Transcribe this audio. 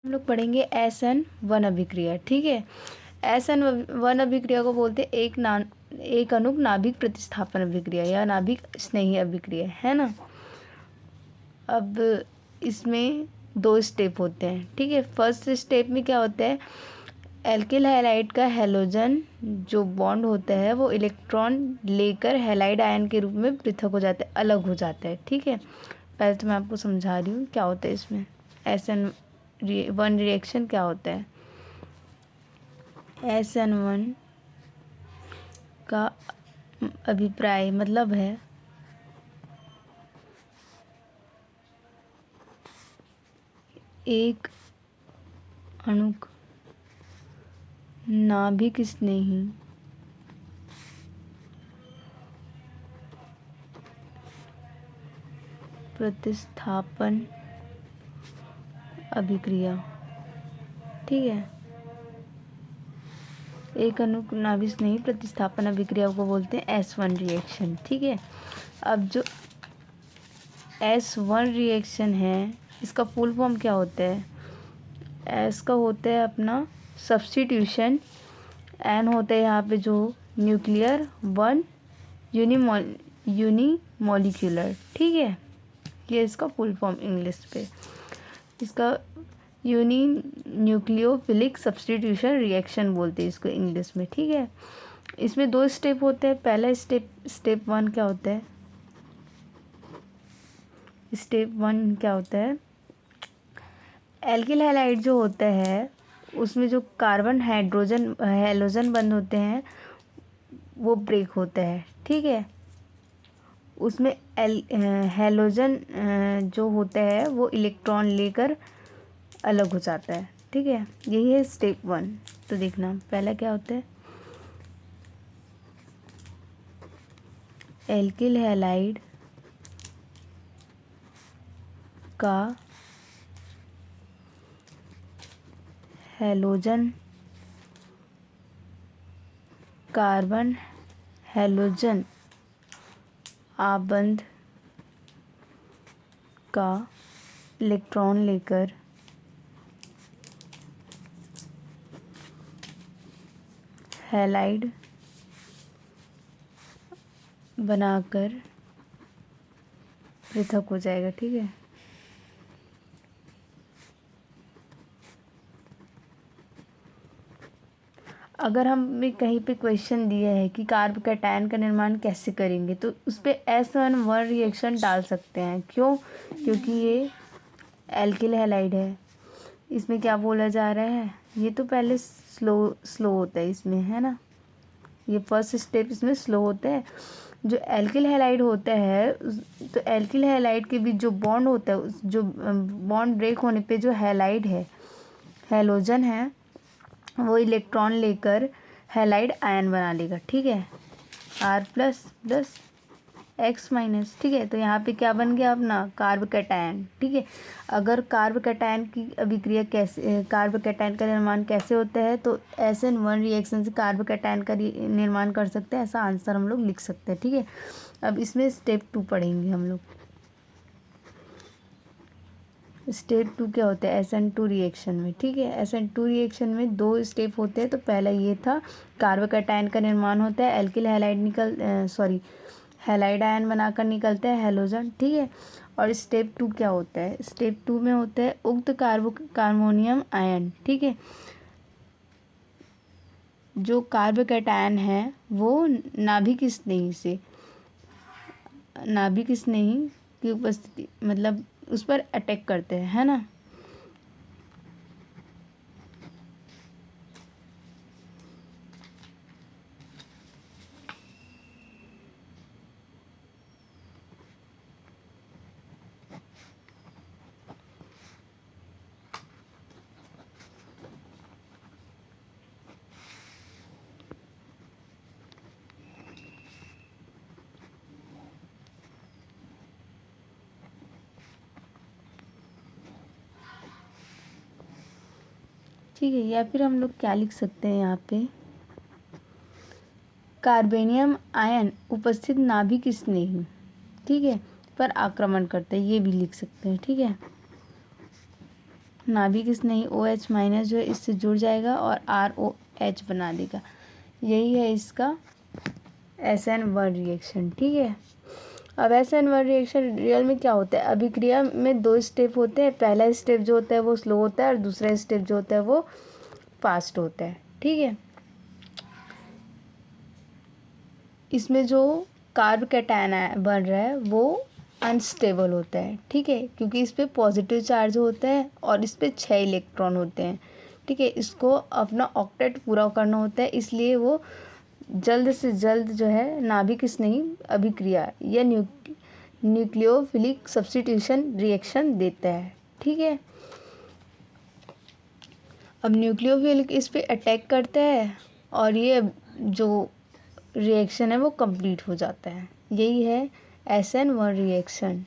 हम लोग पढ़ेंगे SN1 अभिक्रिया। ठीक है, SN1 अभिक्रिया को बोलते हैं एक अणुक नाभिक प्रतिस्थापन अभिक्रिया या नाभिक स्नेही अभिक्रिया, है ना। अब इसमें 2 स्टेप होते हैं। ठीक है, फर्स्ट स्टेप में क्या होता है, एल्किल हैलाइड का हैलोजन जो बॉन्ड होता है वो इलेक्ट्रॉन लेकर हैलाइड आयन के रूप में पृथक हो जाता है, अलग हो जाता है। ठीक है, पहले तो मैं आपको समझा रही हूँ क्या होता है इसमें। SN1 रिएक्शन क्या होता है। SN1 का अभिप्राय मतलब है एक अणुक नाभिक स्नेही प्रतिस्थापन अभिक्रिया। ठीक है, एक अणुक नाभिक स्नेही प्रतिस्थापन अभिक्रिया को बोलते हैं S1 रिएक्शन। ठीक है, अब जो S1 रिएक्शन है इसका फुल फॉर्म क्या होता है। S का होता है अपना सब्स्टिट्यूशन, N होता है यहाँ पे जो न्यूक्लियर, 1 यूनिमोलिक्यूलर। ठीक है, ये इसका फुल फॉर्म इंग्लिश पे। इसका यूनि न्यूक्लियोफिलिक सब्स्टिट्यूशन रिएक्शन बोलते हैं इसको इंग्लिश में। ठीक है, इसमें 2 स्टेप होते हैं। पहला स्टेप 1 क्या होता है, स्टेप 1 क्या होता है, एल्किल हैलाइड जो होता है उसमें जो कार्बन हाइड्रोजन हैलोजन बंद होते हैं वो ब्रेक होता है। ठीक है, उसमें हैलोजन जो होता है वो इलेक्ट्रॉन लेकर अलग हो जाता है। ठीक है, यही है स्टेप 1। तो देखना पहला क्या होता है, एल्किल हैलाइड का हैलोजन कार्बन हैलोजन आबंध का इलेक्ट्रॉन लेकर हैलाइड बनाकर पृथक हो जाएगा। ठीक है, अगर हमें कहीं पे क्वेश्चन दिया है कि कार्ब कैटायन का निर्माण कैसे करेंगे तो उस पर SN1 रिएक्शन डाल सकते हैं। क्यों, क्योंकि ये एल्किल हैलाइड है। इसमें क्या बोला जा रहा है, ये तो पहले स्लो होता है इसमें, है ना। ये फर्स्ट स्टेप इसमें स्लो होता है। जो एल्किल हैलाइड होता है तो एल्किल हैलाइड के बीच जो बॉन्ड होता है उस जो बॉन्ड ब्रेक होने पे जो हैलाइड है हैलोजन है वो इलेक्ट्रॉन लेकर हैलाइड आयन बना लेगा। ठीक है, R plus plus X minus. ठीक है, तो यहाँ पे क्या बन गया अपना कार्ब कैटायन। ठीक है, अगर कार्ब कैटायन की अभिक्रिया कैसे, कार्ब कैटायन का निर्माण कैसे होता है तो SN1 रिएक्शन से कार्ब कैटायन का निर्माण कर सकते हैं, ऐसा आंसर हम लोग लिख सकते हैं। ठीक है, अब इसमें स्टेप 2 पढ़ेंगे हम लोग। स्टेप 2 क्या होता है SN2 रिएक्शन में। ठीक है, SN2 रिएक्शन में 2 स्टेप होते हैं। तो पहला ये था, कार्ब कैटायन का निर्माण होता है, एल्किल हैलाइड हैलाइड आयन बनाकर निकलता है हैलोजन। ठीक है, और स्टेप 2 क्या होता है, स्टेप 2 में होता है उक्त कार्बोनियम आयन। ठीक है, जो कार्ब कैटायन है वो नाभिक स्नेही की उपस्थिति मतलब उस पर अटैक करते हैं, है ना। ठीक है, या फिर हम लोग क्या लिख सकते हैं यहाँ पे, कार्बेनियम आयन उपस्थित नाभिक स्नेही, ठीक है, पर आक्रमण करते हैं, ये भी लिख सकते हैं। ठीक है, नाभिक स्नेही OH माइनस जो है इससे जुड़ जाएगा और ROH बना देगा। यही है इसका SN1 रिएक्शन। ठीक है, अब SN1 रिएक्शन रियल में क्या होता है? अभिक्रिया में 2 स्टेप होते हैं। पहला स्टेप जो होता है वो स्लो होता है और दूसरा स्टेप जो होता है वो फास्ट होता है। ठीक है, इसमें जो कार्ब कैटायन बन रहा है वो अनस्टेबल होता है। ठीक है, क्योंकि इस पे पॉजिटिव चार्ज होता है और इस पे 6 इलेक्ट्रॉन होते हैं। ठीक है, इसको अपना ऑक्टेट पूरा करना होता है, इसलिए वो जल्द से जल्द जो है नाभिक स्नेही अभिक्रिया या न्यूक्लियोफिलिक सब्स्टिट्यूशन रिएक्शन देता है। ठीक है, अब न्यूक्लियोफिलिक इस पे अटैक करता है और ये जो रिएक्शन है वो कंप्लीट हो जाता है। यही है SN1 रिएक्शन।